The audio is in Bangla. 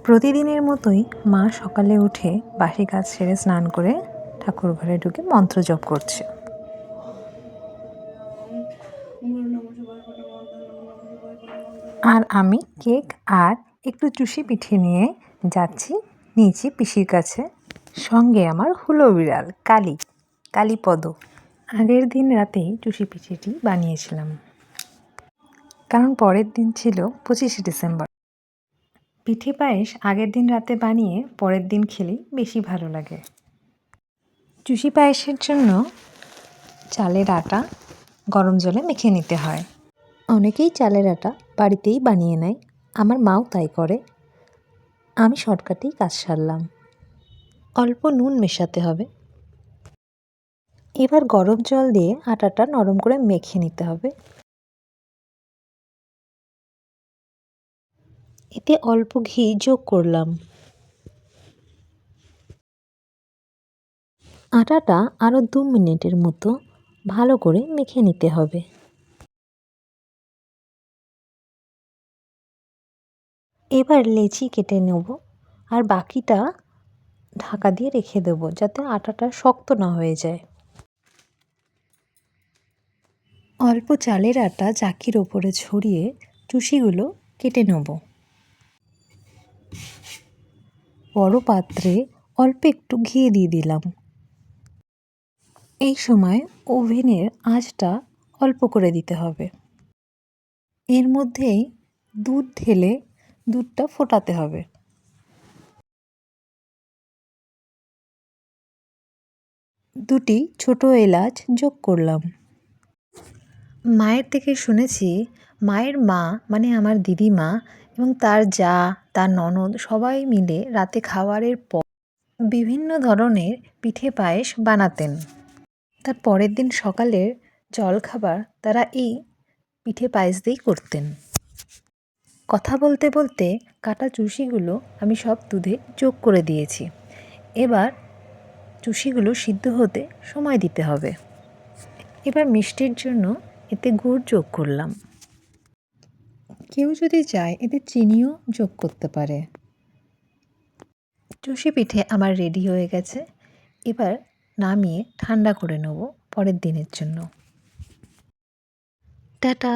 প্রতিদিনের মতোই মা সকালে উঠে বাসি কাজ সেরে স্নান করে ঠাকুর ঘরে ঢুকে মন্ত্র জপ করছে। আর আমি কেক আর একটু চুষি পিঠে নিয়ে যাচ্ছি নিচে পিসির কাছে। সঙ্গে আমার হুলো বিড়াল কালীপদ। আগের দিন রাতেই চুষি পিঠেটি বানিয়েছিলাম, কারণ পরের দিন ছিল 25শে ডিসেম্বর। পিঠে পায়েস আগের দিন রাতে বানিয়ে পরের দিন খেলেই বেশি ভালো লাগে। চুষি পায়েসের জন্য চালের আটা গরম জলে মেখে নিতে হয়। অনেকেই চালের আটা বাড়িতেই বানিয়ে নেয়, আমার মাও তাই করে। আমি শর্টকাটেই কাজ সারলাম। অল্প নুন মেশাতে হবে। এবার গরম জল দিয়ে আটাটা নরম করে মেখে নিতে হবে। এতে অল্প ঘি যোগ করলাম। আটাটা আরও 2 মিনিটের মতো ভালো করে মেখে নিতে হবে। এবার লেচি কেটে নেব আর বাকিটা ঢাকা দিয়ে রেখে দেব, যাতে আটাটা শক্ত না হয়ে যায়। অল্প চালের আটা চাকির ওপরে ছড়িয়ে চুষিগুলো কেটে নেব। বড় পাত্রে অল্প একটু ঘি দিয়ে দিলাম। এই সময় ওভেনের আঁচটা অল্প করে দিতে হবে। এর মধ্যেই দুধ ঢেলে দুধটা ফোটাতে হবে। দুটি ছোট এলাচ যোগ করলাম। মায়ের থেকে শুনেছি, মায়ের মা মানে আমার দিদিমা এবং তার জা, তার ননদ সবাই মিলে রাতে খাবারের পর বিভিন্ন ধরনের পিঠে পায়েস বানাতেন। তার পরের দিন সকালের জলখাবার তারা এই পিঠে পায়েস দিয়েই করতেন। কথা বলতে বলতে কাটা চুষিগুলো আমি সব দুধে যোগ করে দিয়েছি। এবার চুষিগুলো সিদ্ধ হতে সময় দিতে হবে। এবার মিষ্টির জন্য এতে গুড় যোগ করলাম। কেউ যদি চায় এতে চিনিও যোগ করতে পারে। চুষি পিঠে আমার রেডি হয়ে গেছে। এবার নামিয়ে ঠান্ডা করে নেব পরের দিনের জন্য। টাটা।